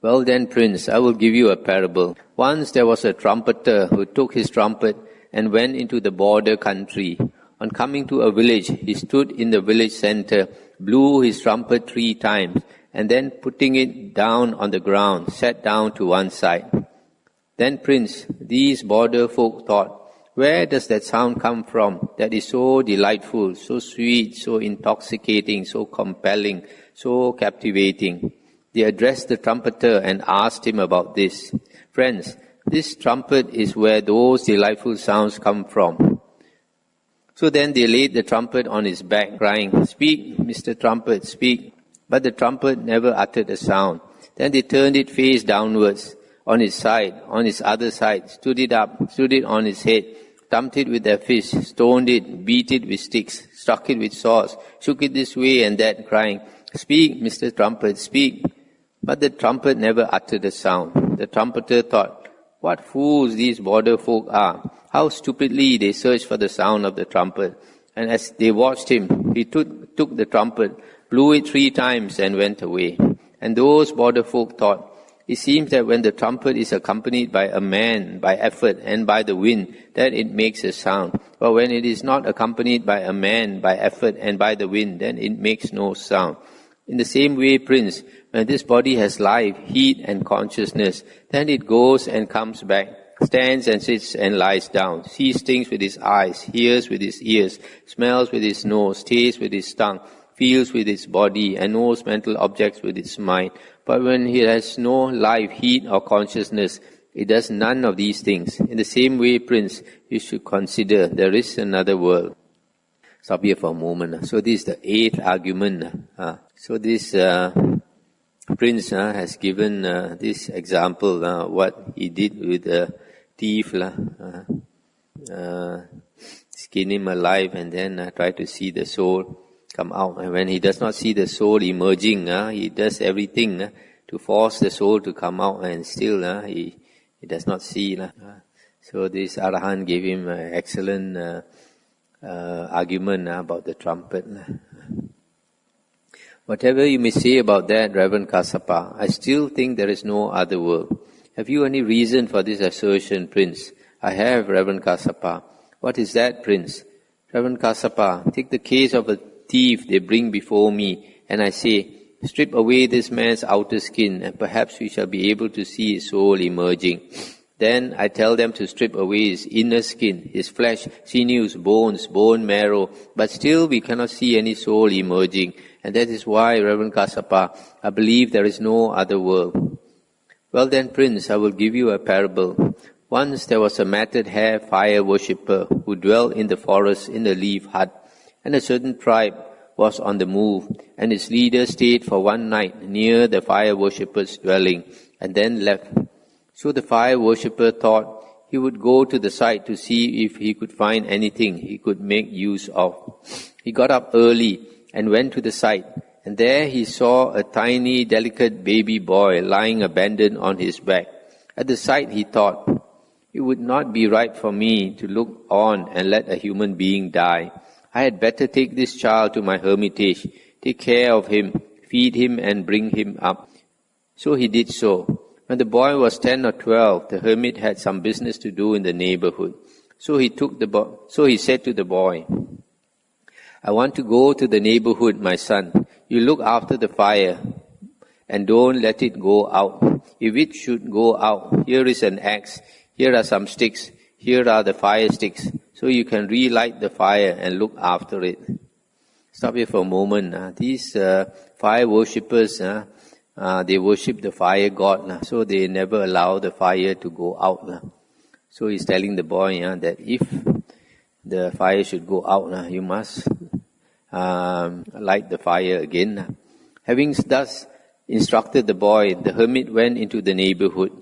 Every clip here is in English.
Well then, Prince, I will give you a parable. Once there was a trumpeter who took his trumpet and went into the border country. On coming to a village, he stood in the village center, blew his trumpet 3 times, and then putting it down on the ground, sat down to one side. Then, Prince, these border folk thought, where does that sound come from that is so delightful, so sweet, so intoxicating, so compelling, so captivating? They addressed the trumpeter and asked him about this. Friends, this trumpet is where those delightful sounds come from. So then they laid the trumpet on his back, crying, Speak, Mr. Trumpet, speak. But the trumpet never uttered a sound. Then they turned it face downwards, on his side, on his other side, stood it up, stood it on his head, thumped it with their fists, stoned it, beat it with sticks, struck it with swords, shook it this way and that, crying, Speak, Mr. Trumpet, speak. But the trumpet never uttered a sound. The trumpeter thought, what fools these border folk are. How stupidly they search for the sound of the trumpet. And as they watched him, he took the trumpet, blew it 3 times and went away. And those border folk thought, it seems that when the trumpet is accompanied by a man, by effort, and by the wind, that it makes a sound. But when it is not accompanied by a man, by effort, and by the wind, then it makes no sound. In the same way, Prince, when this body has life, heat, and consciousness, then it goes and comes back, stands and sits and lies down, sees things with his eyes, hears with his ears, smells with his nose, tastes with his tongue, feels with its body, and knows mental objects with its mind. But when he has no life, heat, or consciousness, it does none of these things. In the same way, Prince, you should consider there is another world. Stop here for a moment. So this is the 8th argument. So this Prince has given this example, what he did with the thief, skin him alive and then try to see the soul come out. And when he does not see the soul emerging, he does everything to force the soul to come out, and still he does not see. So this Arahant gave him an excellent argument about the trumpet. Whatever you may say about that, Reverend Kassapa, I still think there is no other world. Have you any reason for this assertion, Prince? I have, Reverend Kassapa. What is that, Prince? Reverend Kassapa, take the case of a thief they bring before me, and I say, strip away this man's outer skin, and perhaps we shall be able to see his soul emerging. Then I tell them to strip away his inner skin, his flesh, sinews, bones, bone marrow, but still we cannot see any soul emerging. And that is why, Reverend Kassapa, I believe there is no other world. Well then, Prince, I will give you a parable. Once there was a matted hair fire worshipper who dwelt in the forest in a leaf hut, and a certain tribe was on the move, and its leader stayed for one night near the fire worshipper's dwelling, and then left. So the fire worshipper thought he would go to the site to see if he could find anything he could make use of. He got up early and went to the site, and there he saw a tiny, delicate baby boy lying abandoned on his back. At the sight he thought, it would not be right for me to look on and let a human being die. I had better take this child to my hermitage, take care of him, feed him and bring him up. So he did so. When the boy was 10 or 12, the hermit had some business to do in the neighborhood. So he said to the boy, I want to go to the neighborhood, my son. You look after the fire and don't let it go out. If it should go out, here is an axe, here are some sticks, here are the fire sticks, so you can relight the fire and look after it. Stop here for a moment. These fire worshippers, they worship the fire god, so they never allow the fire to go out. So he's telling the boy that if the fire should go out, you must light the fire again. Having thus instructed the boy, the hermit went into the neighborhood.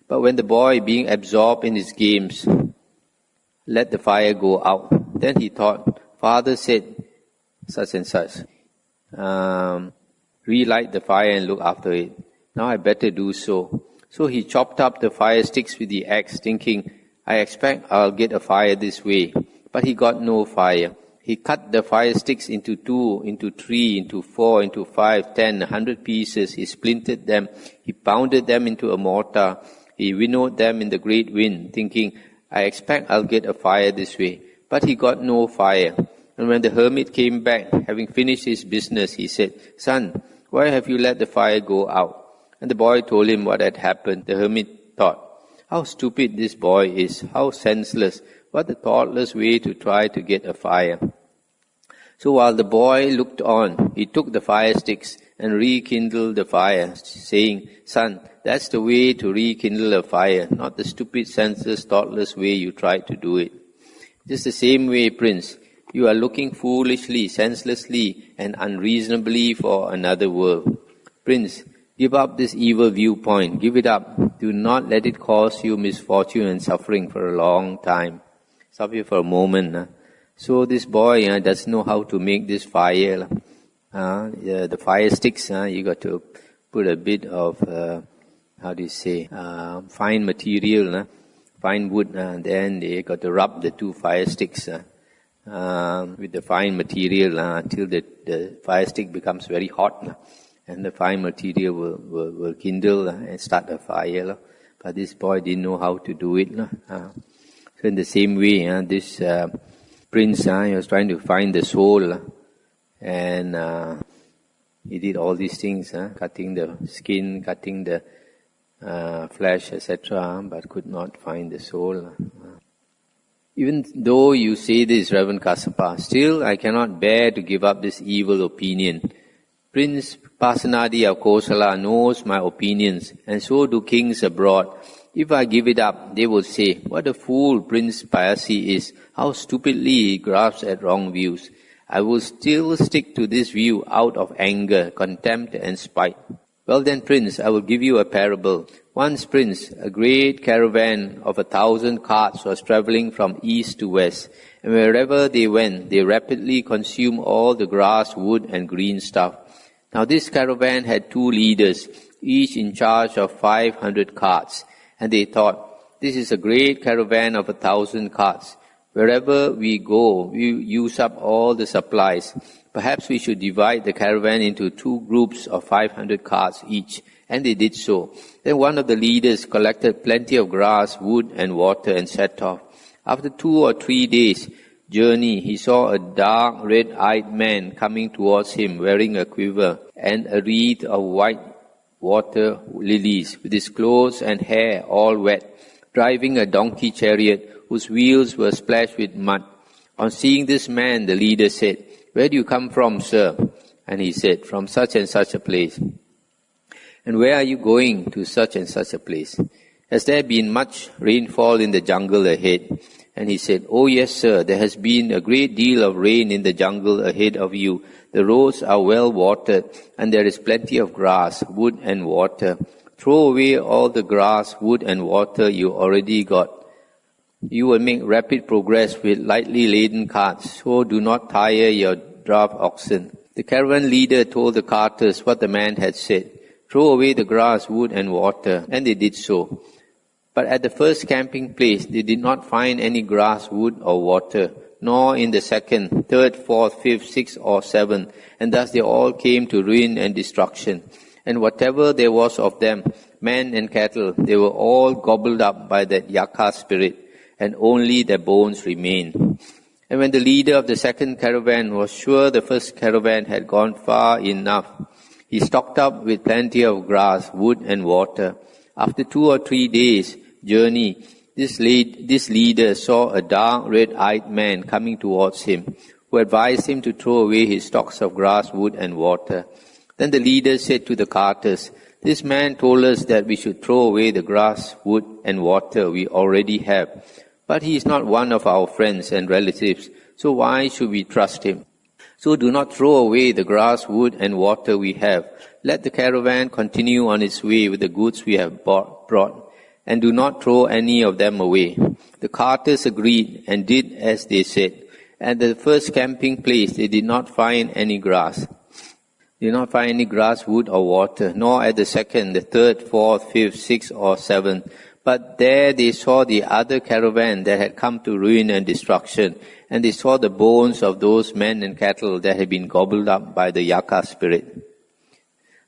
But when the boy, being absorbed in his games, let the fire go out, then he thought, Father said such and such, relight the fire and look after it. Now I better do so. So he chopped up the fire sticks with the axe, thinking, I expect I'll get a fire this way. But he got no fire. He cut the fire sticks into 2, into 3, into 4, into 5, 10, 100 pieces. He splintered them. He pounded them into a mortar. He winnowed them in the great wind, thinking, I expect I'll get a fire this way. But he got no fire. And when the hermit came back, having finished his business, he said, Son, why have you let the fire go out? And the boy told him what had happened. The hermit thought, how stupid this boy is, how senseless, what a thoughtless way to try to get a fire. So while the boy looked on, he took the fire sticks and rekindled the fire, saying, Son, that's the way to rekindle a fire, not the stupid, senseless, thoughtless way you tried to do it. Just the same way, Prince, you are looking foolishly, senselessly, and unreasonably for another world. Prince, give up this evil viewpoint. Give it up. Do not let it cause you misfortune and suffering for a long time. Suffer for a moment. So this boy doesn't know how to make this fire. The fire sticks, you got to put a bit of, fine material, fine wood, then they got to rub the 2 fire sticks with the fine material until the fire stick becomes very hot. And the fine material will kindle and start a fire. But this boy didn't know how to do it. So in the same way, this prince, he was trying to find the soul. And he did all these things, cutting the skin, cutting the flesh, etc., but could not find the soul. Even though you say this, Reverend Kassapa, still I cannot bear to give up this evil opinion. Prince Pasenadi of Kosala knows my opinions, and so do kings abroad. If I give it up, they will say, what a fool Prince Payasi is, how stupidly he grasps at wrong views. I will still stick to this view out of anger, contempt and spite. Well then, Prince, I will give you a parable. Once, Prince, a great caravan of 1,000 carts was travelling from east to west, and wherever they went, they rapidly consumed all the grass, wood and green stuff. Now this caravan had 2 leaders, each in charge of 500 carts, and they thought, this is a great caravan of 1,000 carts. Wherever we go, we use up all the supplies. Perhaps we should divide the caravan into 2 groups of 500 carts each. And they did so. Then one of the leaders collected plenty of grass, wood and water and set off. After 2 or 3 days' journey, he saw a dark, red-eyed man coming towards him wearing a quiver and a wreath of white water lilies, with his clothes and hair all wet, driving a donkey chariot whose wheels were splashed with mud. On seeing this man, the leader said, Where do you come from, sir? And he said, From such and such a place. And where are you going to such and such a place? Has there been much rainfall in the jungle ahead? And he said, Oh yes, sir, there has been a great deal of rain in the jungle ahead of you. The roads are well watered, and there is plenty of grass, wood and water. Throw away all the grass, wood and water you already got. You will make rapid progress with lightly laden carts, so do not tire your draft oxen. The caravan leader told the carters what the man had said. Throw away the grass, wood and water, and they did so. But at the first camping place, they did not find any grass, wood or water, nor in the second, third, fourth, fifth, sixth or seventh, and thus they all came to ruin and destruction. And whatever there was of them, men and cattle, they were all gobbled up by that Yaka spirit, and only their bones remained. And when the leader of the second caravan was sure the first caravan had gone far enough, he stocked up with plenty of grass, wood and water. After 2 or 3 days' journey, this leader saw a dark, red-eyed man coming towards him, who advised him to throw away his stocks of grass, wood and water. Then the leader said to the carters, This man told us that we should throw away the grass, wood and water we already have. But he is not one of our friends and relatives, so why should we trust him? So do not throw away the grass, wood and water we have. Let the caravan continue on its way with the goods we have brought, and do not throw any of them away. The carters agreed and did as they said. At the first camping place they did not find any grass. Did not find any grass, wood or water, nor at the second, the third, fourth, fifth, sixth or seventh. But there they saw the other caravan that had come to ruin and destruction, and they saw the bones of those men and cattle that had been gobbled up by the Yaka spirit.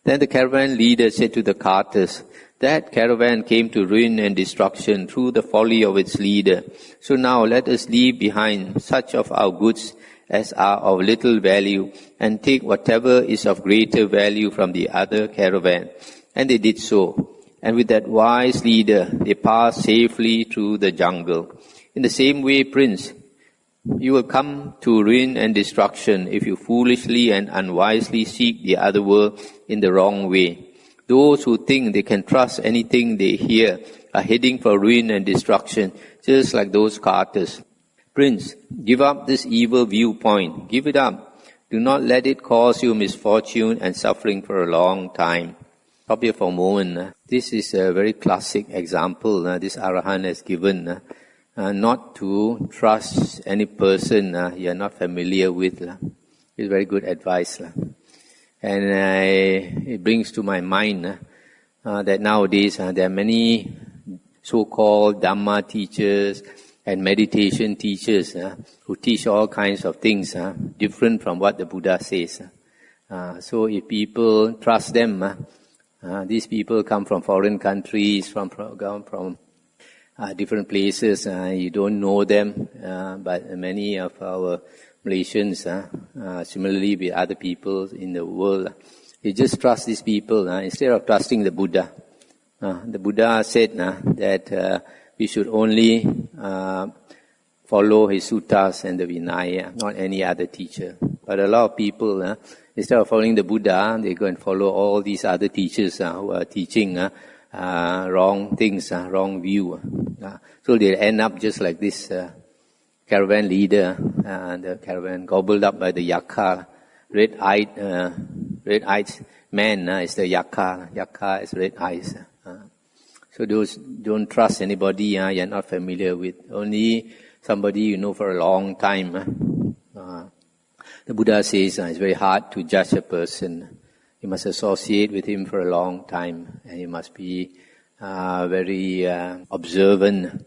Then the caravan leader said to the carters, "That caravan came to ruin and destruction through the folly of its leader. So now let us leave behind such of our goods as are of little value, and take whatever is of greater value from the other caravan." And they did so. And with that wise leader, they passed safely through the jungle. In the same way, Prince, you will come to ruin and destruction if you foolishly and unwisely seek the other world in the wrong way. Those who think they can trust anything they hear are heading for ruin and destruction, just like those carters. Prince, give up this evil viewpoint. Give it up. Do not let it cause you misfortune and suffering for a long time. Stop here for a moment. This is a very classic example this Arahant has given. Not to trust any person you are not familiar with. It's very good advice. And it brings to my mind that nowadays there are many so-called Dhamma teachers and meditation teachers who teach all kinds of things different from what the Buddha says. So if people trust them, these people come from foreign countries, from different places. You don't know them, but many of our Malaysians, similarly with other people in the world, you just trust these people instead of trusting the Buddha. The Buddha said that we should only follow his suttas and the Vinaya, not any other teacher. But a lot of people, instead of following the Buddha, they go and follow all these other teachers who are teaching wrong things, wrong view. So they end up just like this caravan leader, the caravan gobbled up by the Yaka, red-eyed man is the Yaka. Yaka is red eyes. So those don't trust anybody you're not familiar with. Only somebody you know for a long time. The Buddha says it's very hard to judge a person. You must associate with him for a long time, and you must be very observant.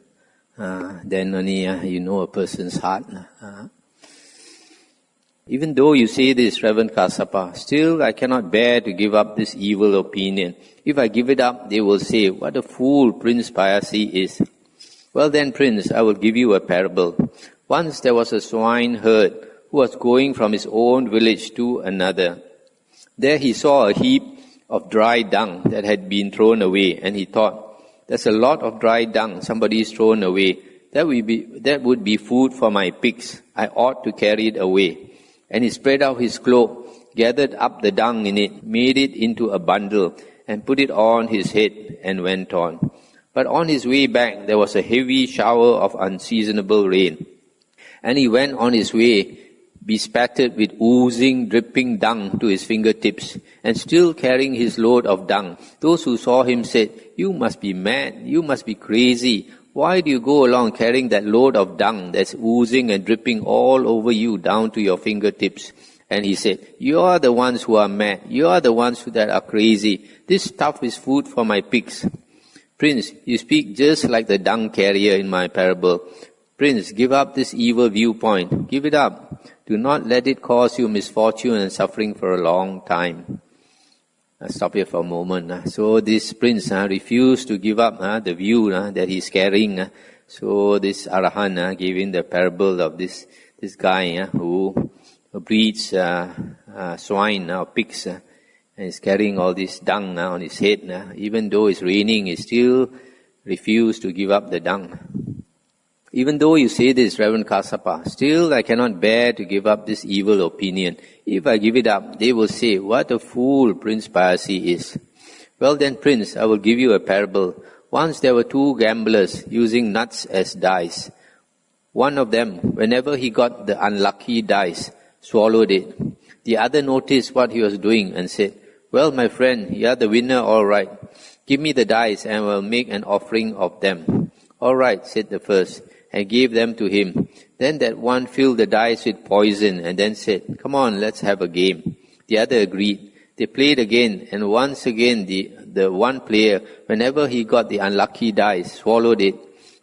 Then only you know a person's heart. Even though you say this, Reverend Kassapa, still I cannot bear to give up this evil opinion. If I give it up, they will say, "What a fool Prince Payasi is." Well then, Prince, I will give you a parable. Once there was a swine herd who was going from his own village to another. There he saw a heap of dry dung that had been thrown away, and he thought, "There's a lot of dry dung somebody's thrown away. That would be food for my pigs. I ought to carry it away." And he spread out his cloak, gathered up the dung in it, made it into a bundle, and put it on his head, and went on. But on his way back, there was a heavy shower of unseasonable rain. And he went on his way, bespattered with oozing, dripping dung to his fingertips, and still carrying his load of dung. Those who saw him said, "You must be mad, you must be crazy. Why do you go along carrying that load of dung that's oozing and dripping all over you down to your fingertips?" And he said, "You are the ones who are mad. You are the ones that are crazy. This stuff is food for my pigs." Prince, you speak just like the dung carrier in my parable. Prince, give up this evil viewpoint. Give it up. Do not let it cause you misfortune and suffering for a long time. I'll stop here for a moment. So this prince refused to give up the view that he's carrying. So this Arahant gave him the parable of this guy who breeds swine or pigs and is carrying all this dung on his head. Even though it's raining, he still refused to give up the dung. Even though you say this, Reverend Kassapa, still I cannot bear to give up this evil opinion. If I give it up, they will say, "What a fool Prince Payasi is." Well then, Prince, I will give you a parable. Once there were two gamblers using nuts as dice. One of them, whenever he got the unlucky dice, swallowed it. The other noticed what he was doing and said, "Well, my friend, you are the winner, all right. Give me the dice and I will make an offering of them." "All right," said the first, and gave them to him. Then that one filled the dice with poison and then said, "Come on, let's have a game." The other agreed. They played again, and once again the one player, whenever he got the unlucky dice, swallowed it.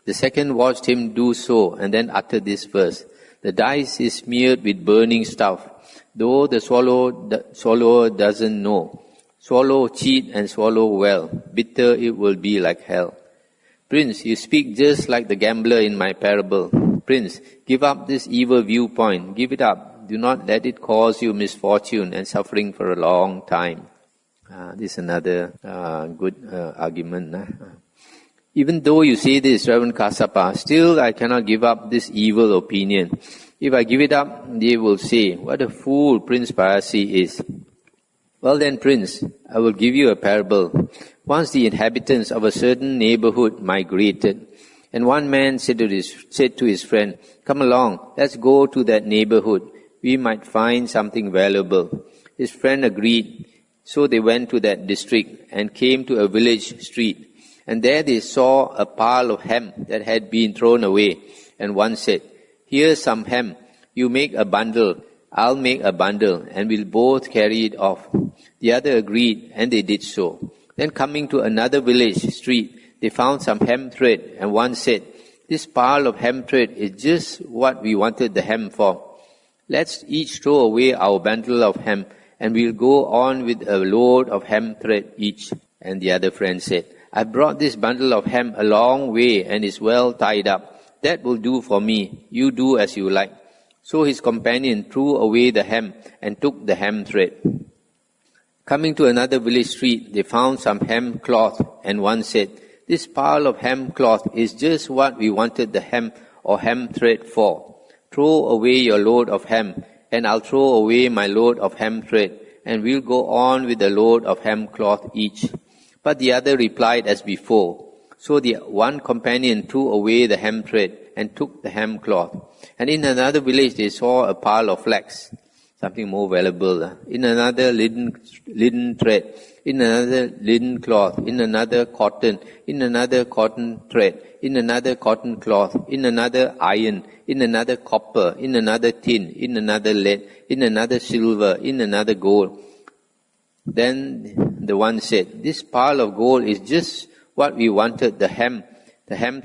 The second watched him do so and then uttered this verse: "The dice is smeared with burning stuff, though the swallower doesn't know. Swallow cheat and swallow well, bitter it will be like hell." Prince, you speak just like the gambler in my parable. Prince, give up this evil viewpoint. Give it up. Do not let it cause you misfortune and suffering for a long time. This is another good argument. Even though you say this, Reverend Kassapa, still I cannot give up this evil opinion. If I give it up, they will say, "What a fool Prince Payasi is." Well then, Prince, I will give you a parable. Once the inhabitants of a certain neighborhood migrated, and one man said to his friend, "Come along, let's go to that neighborhood. We might find something valuable." His friend agreed. So they went to that district and came to a village street. And there they saw a pile of hemp that had been thrown away. And one said, "Here's some hemp. You make a bundle. I'll make a bundle, and we'll both carry it off." The other agreed, and they did so. Then coming to another village street, they found some hemp thread, and one said, "This pile of hemp thread is just what we wanted the hemp for. Let's each throw away our bundle of hemp, and we'll go on with a load of hemp thread each." And the other friend said, "I brought this bundle of hemp a long way and is well tied up. That will do for me. You do as you like." So his companion threw away the hemp and took the hemp thread. Coming to another village street, they found some hemp cloth, and one said, "This pile of hemp cloth is just what we wanted the hemp or hemp thread for. Throw away your load of hemp, and I'll throw away my load of hemp thread, and we'll go on with a load of hemp cloth each." But the other replied as before. So the one companion threw away the hemp thread and took the hemp cloth. And in another village they saw a pile of flax, something more valuable. In another linen thread, in another linen cloth, in another cotton, in another cotton thread, in another cotton cloth, in another iron, in another copper, in another tin, in another lead, in another silver, in another gold. Then the one said, "This pile of gold is just what we wanted, the hemp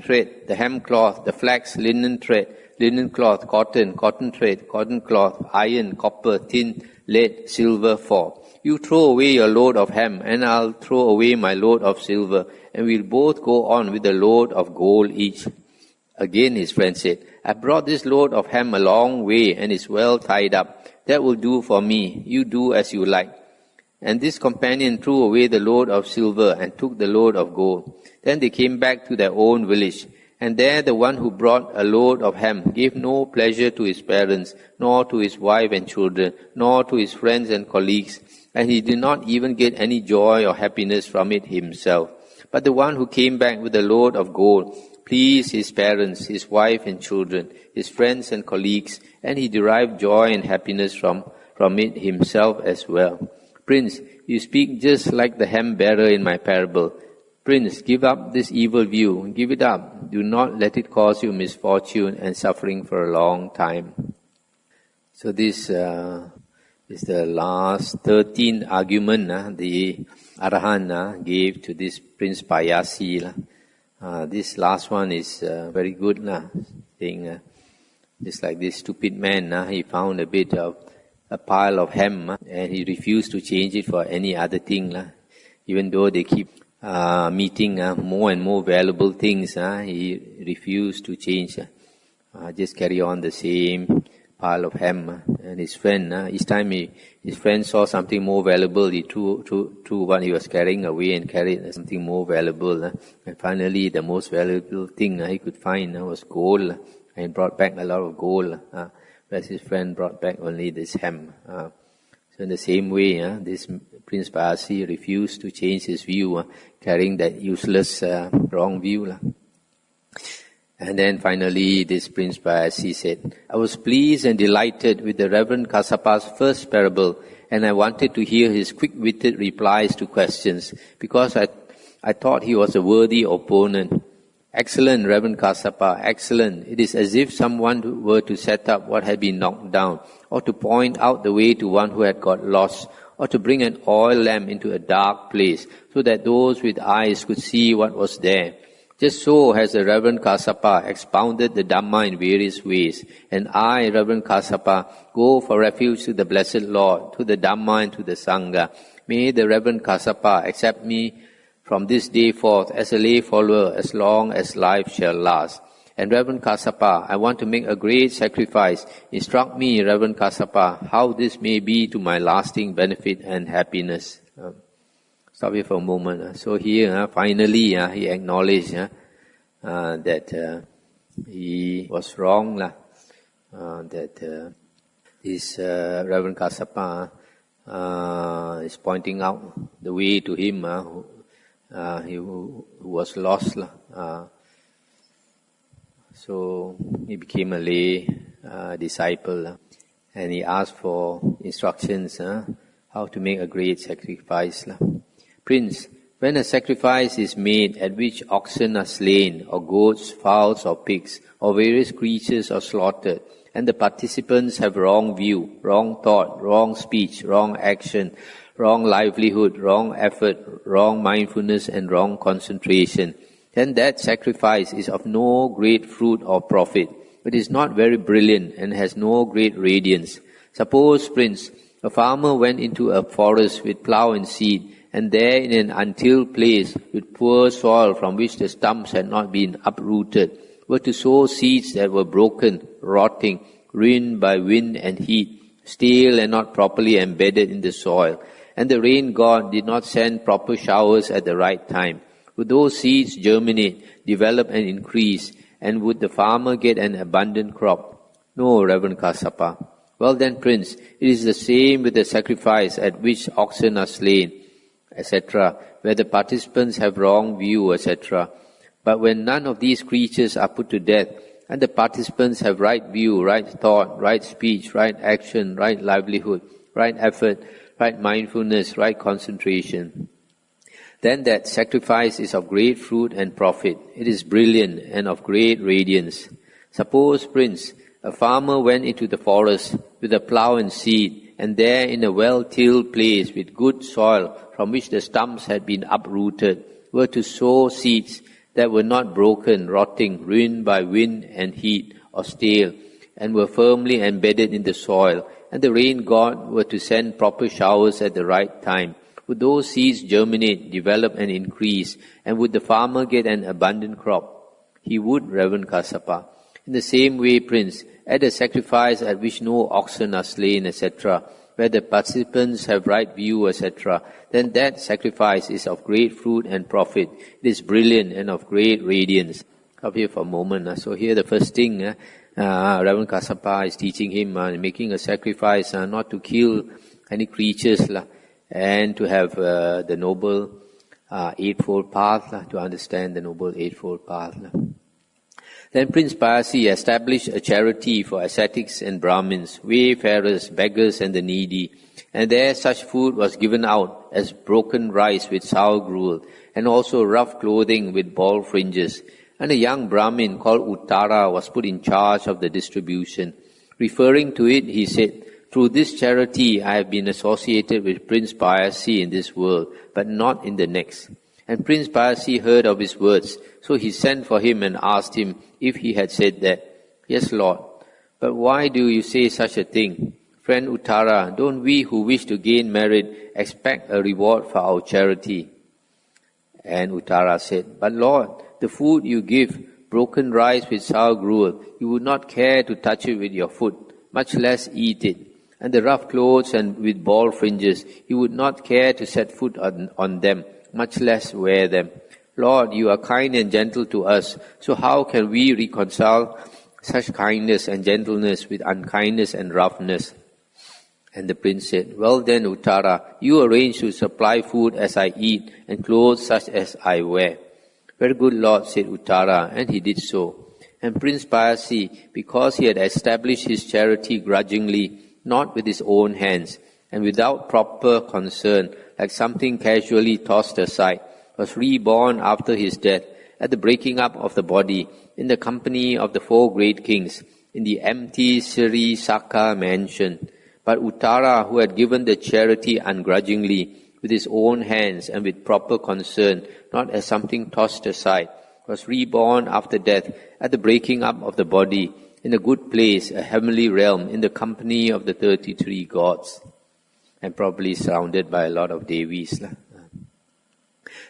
thread, the hemp cloth, the flax, linen thread, linen cloth, cotton thread, cotton cloth, iron, copper, tin, lead, silver for. You throw away your load of hemp, and I'll throw away my load of silver, and we'll both go on with a load of gold each." Again his friend said, "I brought this load of hemp a long way, and it's well tied up. That will do for me. You do as you like." And this companion threw away the load of silver and took the load of gold. Then they came back to their own village. And there the one who brought a load of hemp gave no pleasure to his parents, nor to his wife and children, nor to his friends and colleagues. And he did not even get any joy or happiness from it himself. But the one who came back with a load of gold pleased his parents, his wife and children, his friends and colleagues, and he derived joy and happiness from it himself as well. Prince, you speak just like the hemp bearer in my parable. Prince, give up this evil view. Give it up. Do not let it cause you misfortune and suffering for a long time. So this is the last 13th argument the Arahant gave to this Prince Payasi. This last one is very good. Saying, just like this stupid man, he found a bit of a pile of hemp and he refused to change it for any other thing. Even though they keep meeting more and more valuable things, he refused to change. Just carry on the same pile of hemp. And his friend, each time his friend saw something more valuable, he threw what he was carrying away and carried something more valuable. And finally, the most valuable thing he could find was gold. And he brought back a lot of gold. Whereas his friend brought back only this hemp. So in the same way, this Prince Payasi refused to change his view, carrying that useless, wrong view. And then finally, this Prince Payasi said, "I was pleased and delighted with the Reverend Kassapa's first parable, and I wanted to hear his quick-witted replies to questions, because I thought he was a worthy opponent. Excellent, Reverend Kassapa, excellent. It is as if someone were to set up what had been knocked down, or to point out the way to one who had got lost, or to bring an oil lamp into a dark place, so that those with eyes could see what was there. Just so has the Reverend Kassapa expounded the Dhamma in various ways, and I, Reverend Kassapa, go for refuge to the Blessed Lord, to the Dhamma and to the Sangha. May the Reverend Kassapa accept me from this day forth as a lay follower as long as life shall last. And Reverend Kassapa, I want to make a great sacrifice. Instruct me, Reverend Kassapa, how this may be to my lasting benefit and happiness. Stop here for a moment. So here, finally, he acknowledged that he was wrong, that this Reverend Kassapa is pointing out the way to him, who was lost. So he became a lay disciple, and he asked for instructions how to make a great sacrifice. Prince, when a sacrifice is made at which oxen are slain, or goats, fowls, or pigs, or various creatures are slaughtered, and the participants have wrong view, wrong thought, wrong speech, wrong action, wrong livelihood, wrong effort, wrong mindfulness, and wrong concentration, then that sacrifice is of no great fruit or profit. It is not very brilliant and has no great radiance. Suppose, Prince, a farmer went into a forest with plough and seed, and there in an untilled place with poor soil from which the stumps had not been uprooted, were to sow seeds that were broken, rotting, ruined by wind and heat, stale and not properly embedded in the soil, and the rain god did not send proper showers at the right time, would those seeds germinate, develop and increase, and would the farmer get an abundant crop? No, Reverend Kassapa. Well then, Prince, it is the same with the sacrifice at which oxen are slain, etc., where the participants have wrong view, etc. But when none of these creatures are put to death, and the participants have right view, right thought, right speech, right action, right livelihood, right effort, right mindfulness, right concentration, then that sacrifice is of great fruit and profit. It is brilliant and of great radiance. Suppose, Prince, a farmer went into the forest with a plough and seed, and there in a well-tilled place with good soil from which the stumps had been uprooted, were to sow seeds that were not broken, rotting, ruined by wind and heat, or stale, and were firmly embedded in the soil, and the rain god were to send proper showers at the right time. Would those seeds germinate, develop and increase, and would the farmer get an abundant crop? He would, Reverend Kassapa. In the same way, Prince, at a sacrifice at which no oxen are slain, etc., where the participants have right view, etc., then that sacrifice is of great fruit and profit. It is brilliant and of great radiance. Up here for a moment. So here the first thing, Reverend Kassapa is teaching him, making a sacrifice not to kill any creatures, and to have the Noble Eightfold Path, to understand the Noble Eightfold Path. Then Prince Payasi established a charity for ascetics and Brahmins, wayfarers, beggars and the needy, and there such food was given out as broken rice with sour gruel, and also rough clothing with ball fringes. And a young Brahmin called Uttara was put in charge of the distribution. Referring to it, he said, "Through this charity I have been associated with Prince Payasi in this world, but not in the next." And Prince Payasi heard of his words, so he sent for him and asked him if he had said that. "Yes, Lord. But why do you say such a thing? Friend Uttara, don't we who wish to gain merit expect a reward for our charity?" And Uttara said, "But Lord, the food you give, broken rice with sour gruel, you would not care to touch it with your foot, much less eat it. And the rough clothes and with ball fringes, you would not care to set foot on them, much less wear them. Lord, you are kind and gentle to us, so how can we reconcile such kindness and gentleness with unkindness and roughness?" And the prince said, "Well then, Uttara, you arrange to supply food as I eat and clothes such as I wear." "Very good, Lord," said Uttara, and he did so. And Prince Payasi, because he had established his charity grudgingly, not with his own hands, and without proper concern, like something casually tossed aside, was reborn after his death, at the breaking up of the body, in the company of the 4 great kings, in the empty Sri Saka mansion. But Uttara, who had given the charity ungrudgingly, with his own hands and with proper concern, not as something tossed aside, was reborn after death at the breaking up of the body, in a good place, a heavenly realm, in the company of the 33 gods, and probably surrounded by a lot of Devis.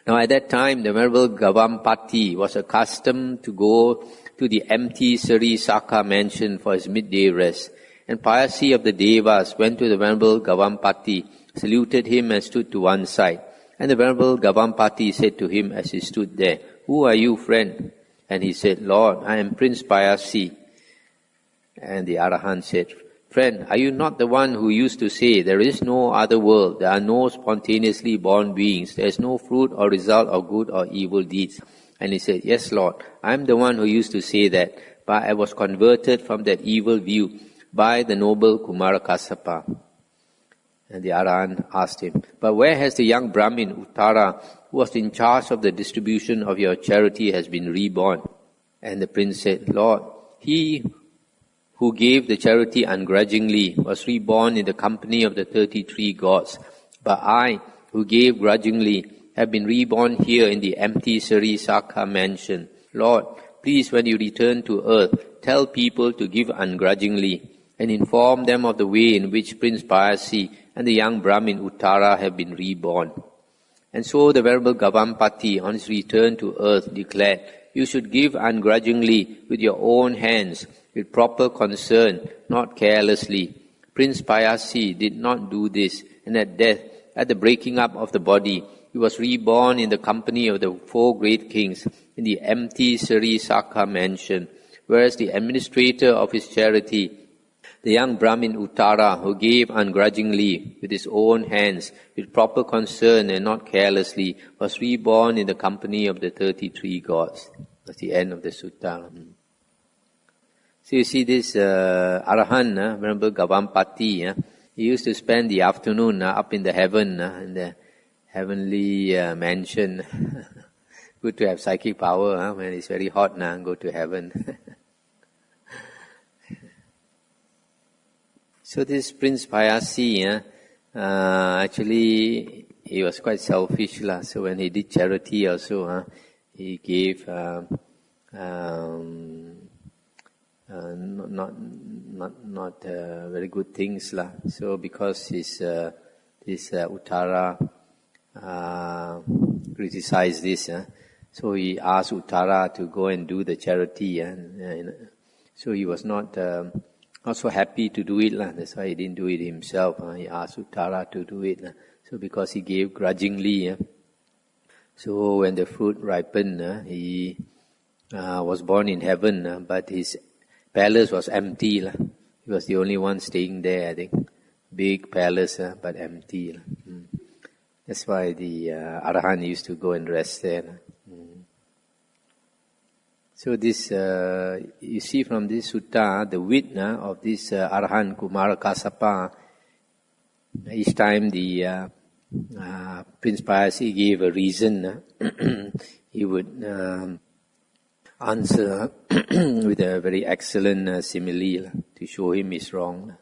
Now at that time, the Venerable Gavampati was accustomed to go to the empty Sri Saka mansion for his midday rest, and Payasi of the Devas went to the Venerable Gavampati, saluted him and stood to one side. And the Venerable Gavampati said to him as he stood there, "Who are you, friend?" And he said, "Lord, I am Prince Payasi." And the Arahant said, "Friend, are you not the one who used to say, there is no other world, there are no spontaneously born beings, there is no fruit or result of good or evil deeds?" And he said, "Yes, Lord, I am the one who used to say that, but I was converted from that evil view by the noble Kumarakassapa." And the Arahant asked him, "But where has the young Brahmin, Uttara, who was in charge of the distribution of your charity, has been reborn?" And the prince said, "Lord, he who gave the charity ungrudgingly was reborn in the company of the 33 gods. But I, who gave grudgingly, have been reborn here in the empty Sri Saka mansion. Lord, please, when you return to earth, tell people to give ungrudgingly, and inform them of the way in which Prince Payasi and the young Brahmin Uttara have been reborn." And so the Venerable Gavampati, on his return to earth, declared, "You should give ungrudgingly with your own hands, with proper concern, not carelessly." Prince Payasi did not do this, and at death, at the breaking up of the body, he was reborn in the company of the 4 great kings in the empty Sri Saka mansion, whereas the administrator of his charity, the young Brahmin Uttara, who gave ungrudgingly with his own hands, with proper concern and not carelessly, was reborn in the company of the 33 gods. That's the end of the sutta. So you see this Arahant, Venerable Gavampati, he used to spend the afternoon up in the heaven, in the heavenly mansion. Good to have psychic power when it's very hot now, go to heaven. So this Prince Payasi, actually he was quite selfish. So when he did charity also, he gave not very good things. So because this Uttara criticized this, so he asked Uttara to go and do the charity. So he was not so happy to do it. That's why he didn't do it himself. He asked Uttara to do it. So because he gave grudgingly, so when the fruit ripened, he was born in heaven, but his palace was empty. He was the only one staying there, I think. Big palace, but empty. That's why the Arahant used to go and rest there. So this, you see from this sutta, the wit of this Arahant Kumarakassapa, each time the Prince Payasi gave a reason, he would answer with a very excellent simile to show him he's wrong.